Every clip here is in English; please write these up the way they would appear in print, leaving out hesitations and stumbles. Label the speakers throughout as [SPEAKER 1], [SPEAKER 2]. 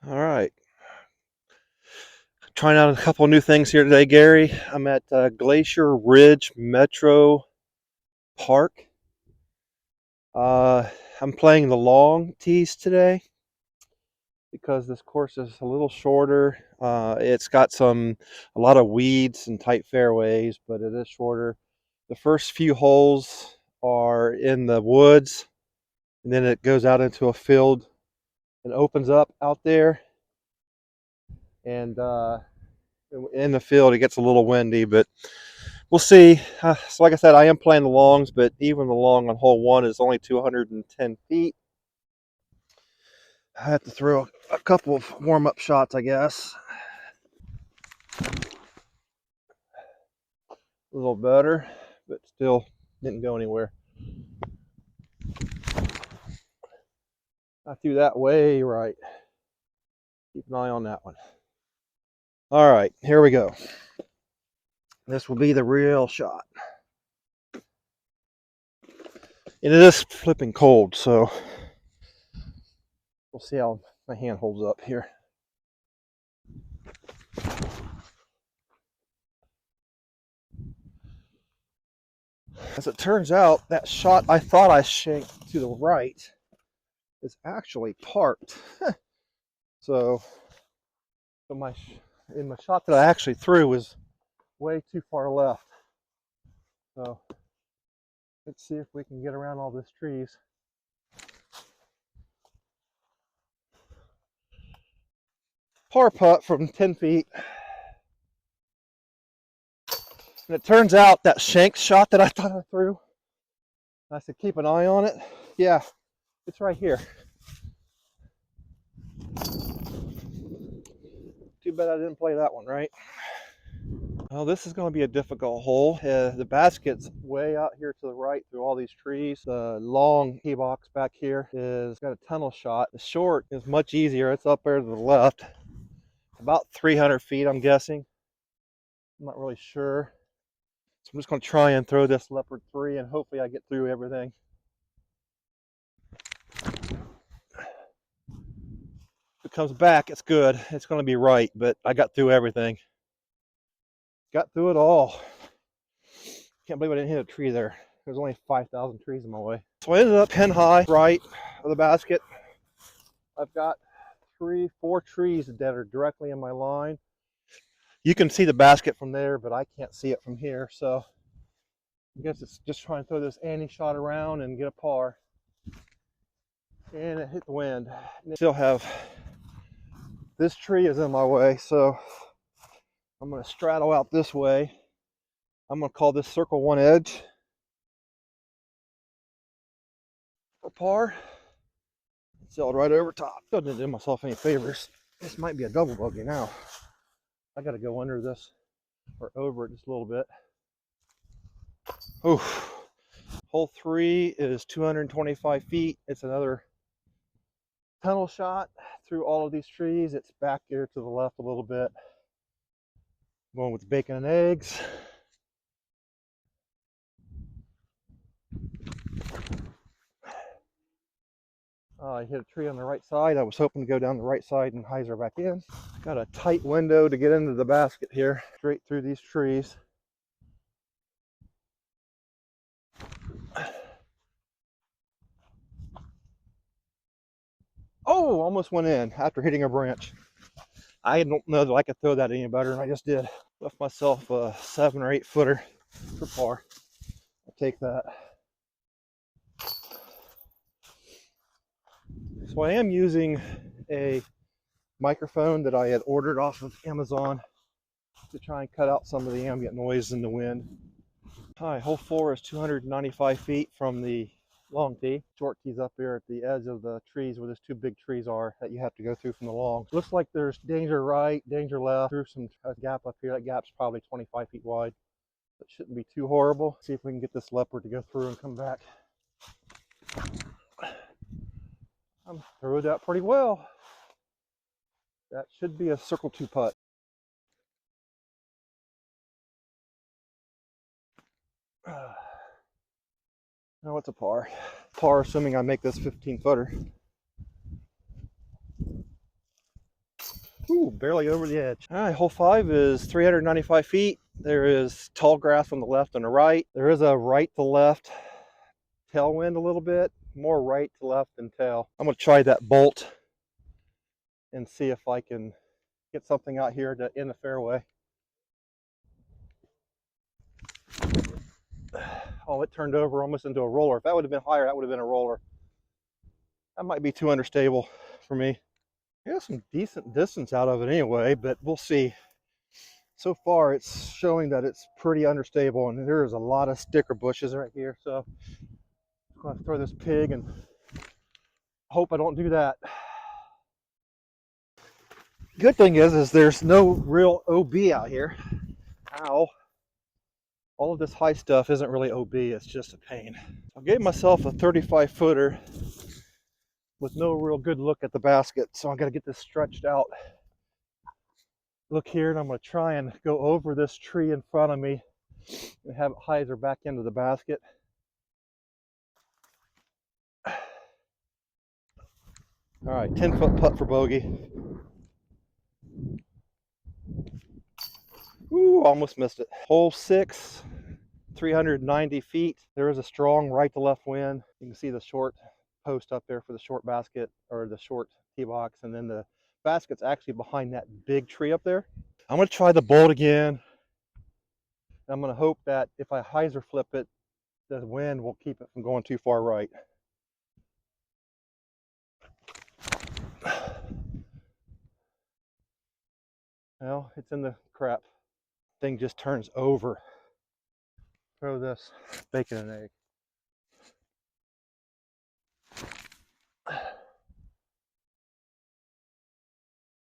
[SPEAKER 1] All right. Trying out a couple of new things here today, Gary. I'm at Glacier Ridge Metro Park. I'm playing the long tees today because this course is a little shorter. It's got a lot of weeds and tight fairways, but it is shorter. The first few holes are in the woods, and then it goes out into a field and opens up out there. And in the field, it gets a little windy, but we'll see. So like I said, I am playing the longs, but even the long on hole one is only 210 feet. I have to throw a couple of warm-up shots, I guess. A little better, but still didn't go anywhere. I threw that way right. Keep an eye on that one. All right, here we go. This will be the real shot. And it is flipping cold, so we'll see how my hand holds up here. As it turns out, that shot I thought I shanked to the right is actually parked. So my shot that I actually threw was way too far left. So let's see if we can get around all these trees. Par putt from 10 feet. And it turns out that shank shot that I thought I threw, I said keep an eye on it. Yeah, it's right here. Too bad I didn't play that one right. Well, this is going to be a difficult hole. The basket's way out here to the right through all these trees. The long tee box back here is got a tunnel shot. The short is much easier. It's up there to the left, about 300 feet, I'm guessing. I'm not really sure. So I'm just going to try and throw this leopard 3 and hopefully I get through everything. If it comes back, it's good. It's going to be right, but I got through everything. Got through it all. Can't believe I didn't hit a tree there. There's only 5,000 trees in my way. So I ended up pin high right of the basket. I've got 4 trees that are directly in my line. You can see the basket from there, but I can't see it from here. So I guess it's just trying to throw this Annie shot around and get a par. And it hit the wind. And I still have, this tree is in my way, so I'm going to straddle out this way. I'm going to call this circle 1 edge for par. Sailed right over top. Doesn't do myself any favors. This might be a double bogey now. I got to go under this or over it just a little bit. Oof. Hole 3 is 225 feet. It's another tunnel shot through all of these trees. It's back here to the left a little bit. I'm going with bacon and eggs. I hit a tree on the right side. I was hoping to go down the right side and hyzer back in. Got a tight window to get into the basket here, straight through these trees. Oh, almost went in after hitting a branch. I don't know that I could throw that any better, and I just did. Left myself a 7 or 8 footer for par. I'll take that. So I am using a microphone that I had ordered off of Amazon to try and cut out some of the ambient noise in the wind. Hi, hole 4 is 295 feet from the long tee. Short tee's up here at the edge of the trees where those 2 big trees are that you have to go through from the long. Looks like there's danger right, danger left. Through some gap up here. That gap's probably 25 feet wide. It shouldn't be too horrible. See if we can get this leopard to go through and come back. I'm through that pretty well. That should be a circle 2 putt. Now it's a par. Par assuming I make this 15 footer. Ooh, barely over the edge. All right, hole 5 is 395 feet. There is tall grass on the left and the right. There is a right to left tailwind a little bit, more right to left than tail. I'm gonna try that bolt and see if I can get something out here to in the fairway. Oh, it turned over almost into a roller. If that would have been higher, that would have been a roller. That might be too understable for me. I got some decent distance out of it anyway, but we'll see. So far, it's showing that it's pretty unstable, and there's a lot of sticker bushes right here. So I'm gonna throw this pig and hope I don't do that. Good thing is there's no real OB out here. Ow. All of this high stuff isn't really OB, it's just a pain. I gave myself a 35 footer with no real good look at the basket, so I gotta get this stretched out. Look here, and I'm gonna try and go over this tree in front of me and have it hyzer back into the basket. All right, 10-foot putt for bogey. Ooh, almost missed it. Hole 6, 390 feet. There is a strong right to left wind. You can see the short post up there for the short basket, or the short tee box, and then the basket's actually behind that big tree up there. I'm gonna try the bolt again. I'm gonna hope that if I hyzer flip it, the wind will keep it from going too far right. Well, it's in the crap. Thing just turns over. Throw this bacon and egg.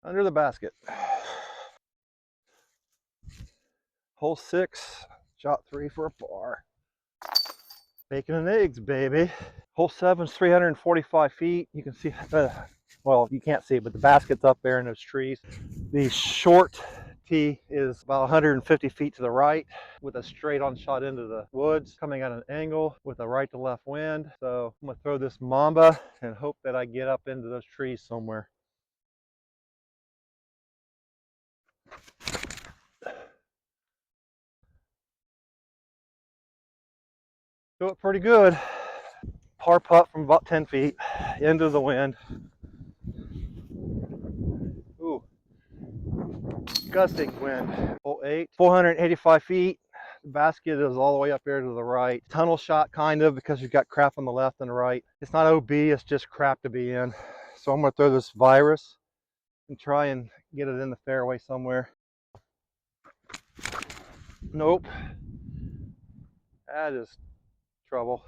[SPEAKER 1] Under the basket. Hole 6, shot 3 for a par. Bacon and eggs, baby. Hole 7 is 345 feet. You can see, well, you can't see it, but the basket's up there in those trees. The short tee is about 150 feet to the right with a straight on shot into the woods, coming at an angle with a right to left wind. So I'm gonna throw this mamba and hope that I get up into those trees somewhere. Do it pretty good. Par putt from about 10 feet into the wind. Ooh, gusting wind. Hole 8, 485 feet. The basket is all the way up there to the right. Tunnel shot kind of, because you've got crap on the left and the right. It's not OB, it's just crap to be in. So I'm gonna throw this virus and try and get it in the fairway somewhere. Nope. That is trouble.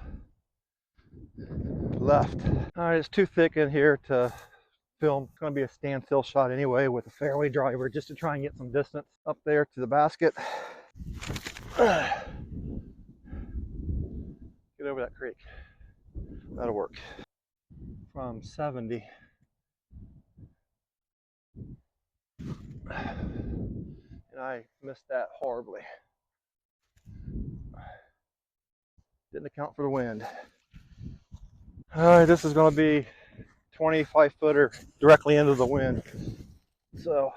[SPEAKER 1] Left. All right, it's too thick in here to film. It's going to be a standstill shot anyway with a fairway driver, just to try and get some distance up there to the basket. Get over that creek. That'll work. From 70. And I missed that horribly. Didn't account for the wind. All right, this is going to be 25 footer directly into the wind. So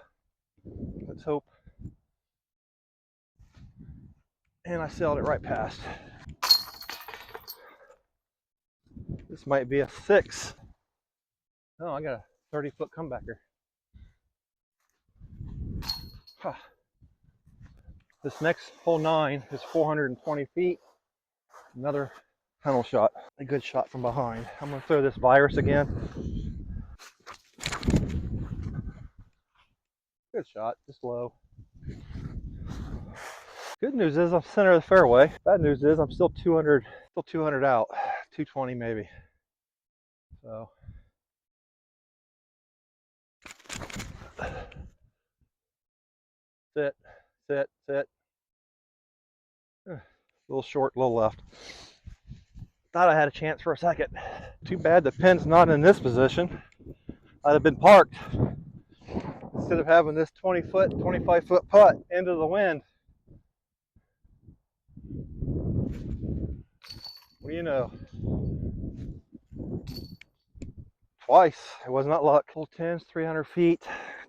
[SPEAKER 1] let's hope. And I sailed it right past. This might be a 6. Oh, I got a 30-foot comebacker. Huh. This next hole 9 is 420 feet. Another tunnel shot. A good shot from behind. I'm going to throw this virus again. Good shot, just low. Good news is I'm center of the fairway. Bad news is I'm still 200 out. 220 maybe. So sit, sit, sit. A little short, a little left. Thought I had a chance for a second. Too bad the pin's not in this position. I'd have been parked instead of having this 20-foot, 25-foot putt into the wind. What do you know? twice. It was not luck. Hole 10's 300 feet,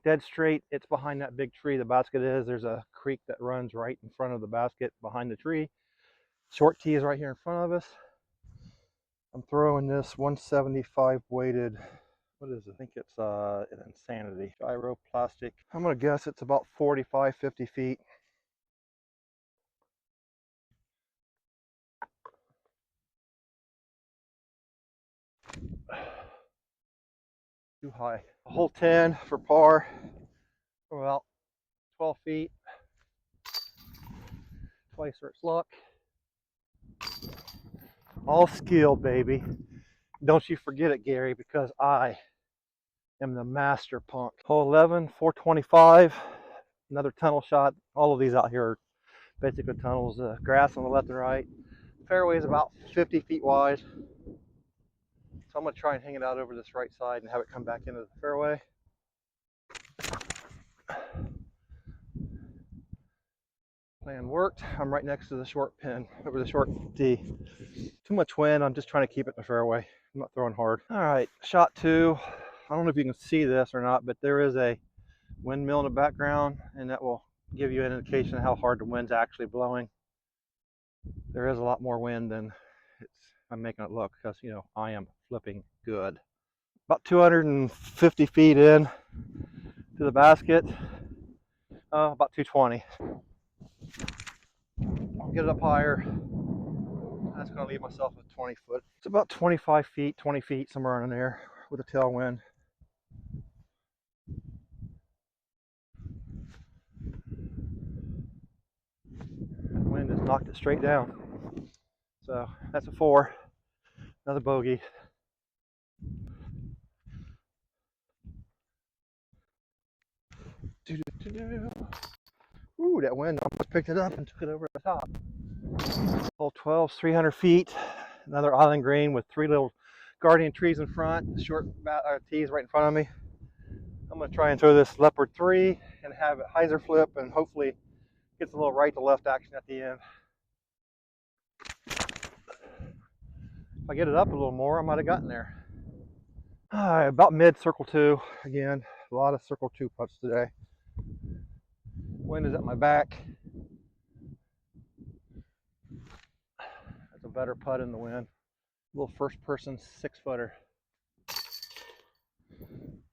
[SPEAKER 1] dead straight. It's behind that big tree the basket is. There's a creek that runs right in front of the basket behind the tree. Short tee is right here in front of us. I'm throwing this 175 weighted, what is it? I think it's an Insanity gyroplastic. I'm gonna guess it's about 45, 50 feet. Too high. Hole 10 for par, about 12 feet. Twice for its luck. All skill, baby. Don't you forget it, Gary, because I am the master punk. Hole 11, 425. Another tunnel shot. All of these out here are basically tunnels. Grass on the left and right. Fairway is about 50 feet wide. So I'm going to try and hang it out over this right side and have it come back into the fairway. Plan worked. I'm right next to the short pin, over the short tee. Too much wind. I'm just trying to keep it in the fairway. I'm not throwing hard. All right, shot 2. I don't know if you can see this or not, but there is a windmill in the background, and that will give you an indication of how hard the wind's actually blowing. There is a lot more wind than I'm making it look, because, you know, I am flipping good. About 250 feet in to the basket. About 220. I'll get it up higher. That's going to leave myself with 20 foot. It's about 25 feet, 20 feet, somewhere in there with a tailwind. The wind has knocked it straight down. So that's a 4. Another bogey. Ooh, that wind almost picked it up and took it over the top. Hole 12's 300 feet. Another island green with 3 little guardian trees in front. The short tees right in front of me. I'm going to try and throw this leopard 3 and have it hyzer flip, and hopefully gets a little right to left action at the end. If I get it up a little more, I might have gotten there. All right, about mid circle 2 again. A lot of circle 2 putts today. Wind is at my back. That's a better putt in the wind. A little first person 6-footer.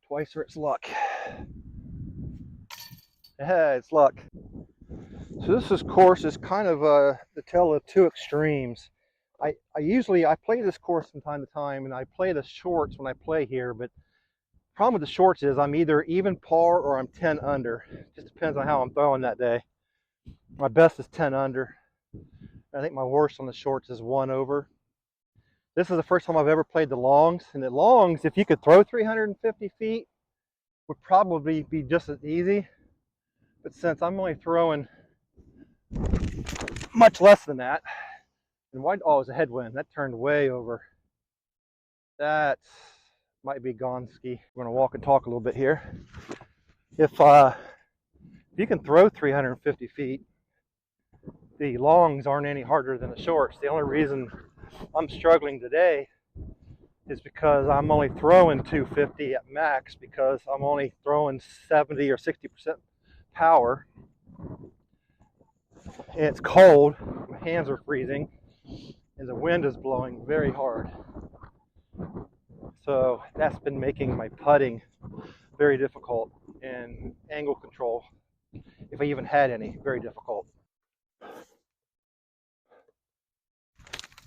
[SPEAKER 1] Twice for its luck. Yeah, it's luck. So this course is kind of the tale of 2 extremes. I play this course from time to time, and I play the shorts when I play here, but the problem with the shorts is I'm either even par or I'm 10 under. It just depends on how I'm throwing that day. My best is 10 under. I think my worst on the shorts is 1 over. This is the first time I've ever played the longs, and the longs, if you could throw 350 feet, would probably be just as easy. But since I'm only throwing much less than that, and wide, oh, it was a headwind. That turned way over. That might be Gonski. We're gonna walk and talk a little bit here. If you can throw 350 feet, the longs aren't any harder than the shorts. The only reason I'm struggling today is because I'm only throwing 250 at max, because I'm only throwing 70 or 60% power. And it's cold, my hands are freezing, and the wind is blowing very hard. So that's been making my putting very difficult, and angle control, if I even had any, very difficult.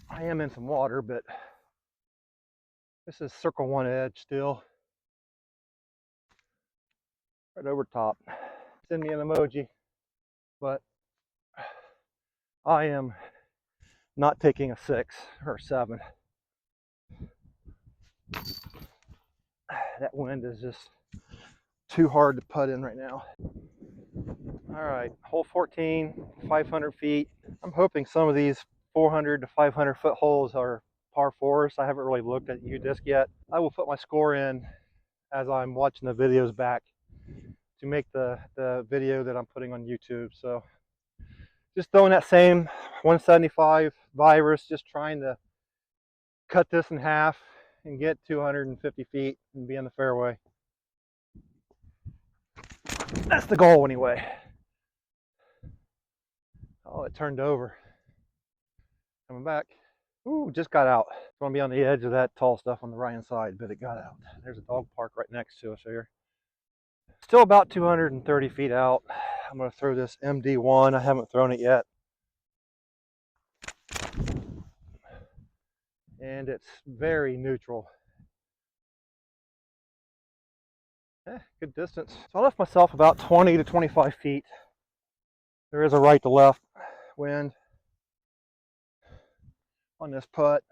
[SPEAKER 1] I am in some water, but this is circle 1 edge still. Right over top. Send me an emoji, but I am not taking a 6 or a 7. That wind is just too hard to putt in right now. All right, hole 14, 500 feet. I'm hoping some of these 400 to 500 foot holes are par 4s. I haven't really looked at U-disc yet. I will put my score in as I'm watching the videos back to make the video that I'm putting on YouTube. So just throwing that same 175 virus, just trying to cut this in half and get 250 feet and be in the fairway. That's the goal anyway. Oh, it turned over. Coming back. Ooh, just got out. It's going to be on the edge of that tall stuff on the right hand side, but it got out. There's a dog park right next to us here. Still about 230 feet out. I'm going to throw this MD1. I haven't thrown it yet. And it's very neutral. Good distance. So I left myself about 20 to 25 feet. There is a right to left wind on this putt.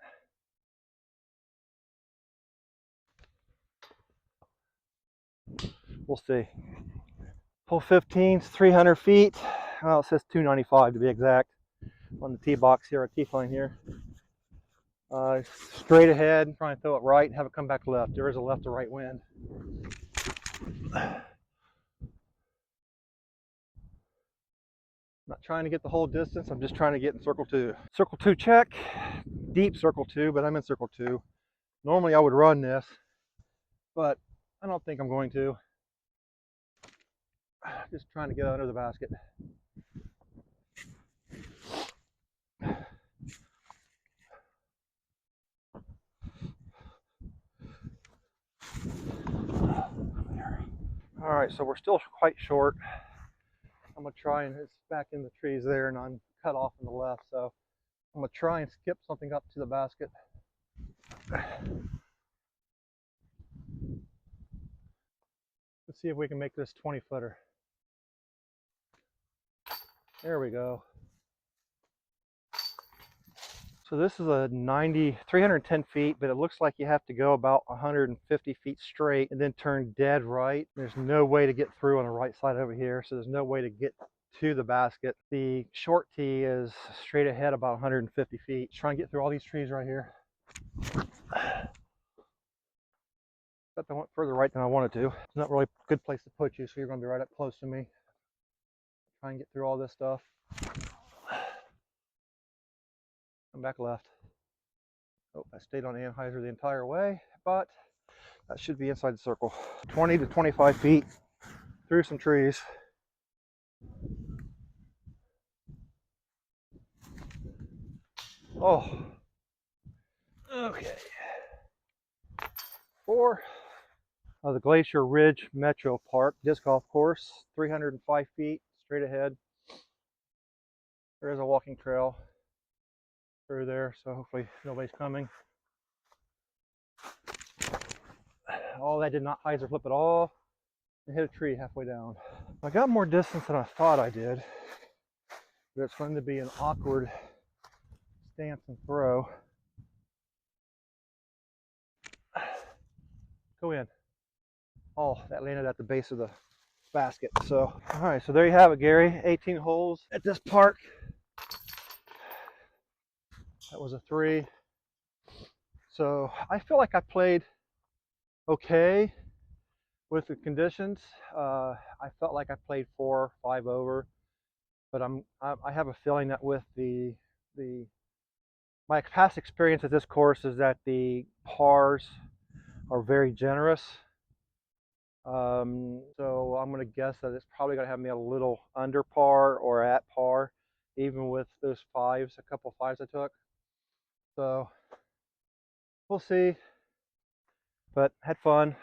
[SPEAKER 1] We'll see. Hole 15 is 300 feet. Well, it says 295 to be exact on the tee box here, our tee line here. Straight ahead, trying to throw it right and have it come back left. There is a left to right wind. Not trying to get the whole distance, I'm just trying to get in circle 2. Circle 2 check, deep circle 2, but I'm in circle 2. Normally I would run this, but I don't think I'm going to. Just trying to get under the basket. All right, so we're still quite short. I'm gonna try, and it's back in the trees there, and I'm cut off on the left, so I'm gonna try and skip something up to the basket. Let's see if we can make this 20-footer. There we go. So this is a 310 feet, but it looks like you have to go about 150 feet straight and then turn dead right. There's no way to get through on the right side over here, so there's no way to get to the basket. The short tee is straight ahead about 150 feet. Just trying to get through all these trees right here. Except I went further right than I wanted to. It's not really a good place to put you, so you're going to be right up close to me. Try and get through all this stuff. Come back left. Oh, I stayed on Anheuser the entire way, but that should be inside the circle. 20 to 25 feet through some trees. Oh, okay. 4. The Glacier Ridge Metro Park disc golf course, 305 feet straight ahead. There is a walking trail through there, so hopefully nobody's coming. Oh, that did not hyzer flip at all. I hit a tree halfway down. I got more distance than I thought I did, but it's going to be an awkward stance and throw. Go in. Oh, that landed at the base of the basket. So, all right, so there you have it, Gary. 18 holes at this park. That was a 3. So I feel like I played okay with the conditions. I felt like I played 4 or 5 over, but I have a feeling that with my past experience at this course is that the pars are very generous. So I'm going to guess that it's probably going to have me a little under par or at par, even with those 5s, a couple 5s I took. So we'll see. But had fun.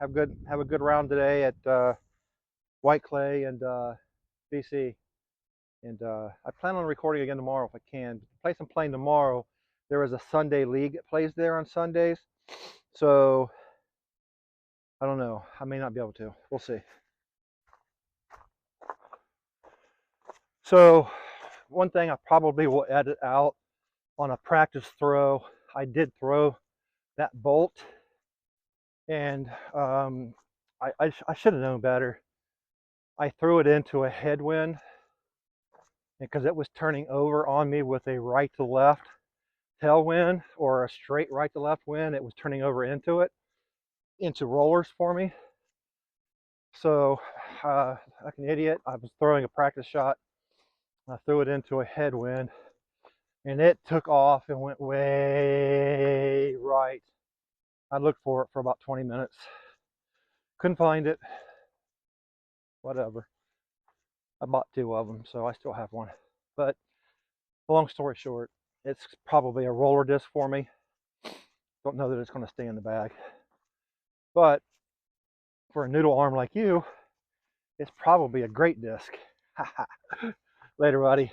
[SPEAKER 1] Have a good round today at White Clay and BC. And I plan on recording again tomorrow if I can. The place I'm playing tomorrow, there is a Sunday league that plays there on Sundays. So I don't know. I may not be able to. We'll see. So one thing I probably will edit out on a practice throw, I did throw that bolt, and I should have known better. I threw it into a headwind because it was turning over on me with a right to left tailwind or a straight right to left wind. It was turning over into rollers for me. So like an idiot, I was throwing a practice shot. I threw it into a headwind, and it took off and went way right. I looked for it for about 20 minutes. Couldn't find it. Whatever. I bought 2 of them, so I still have one. But long story short, it's probably a roller disc for me. Don't know that it's going to stay in the bag. But for a noodle arm like you, it's probably a great disc. Later, buddy.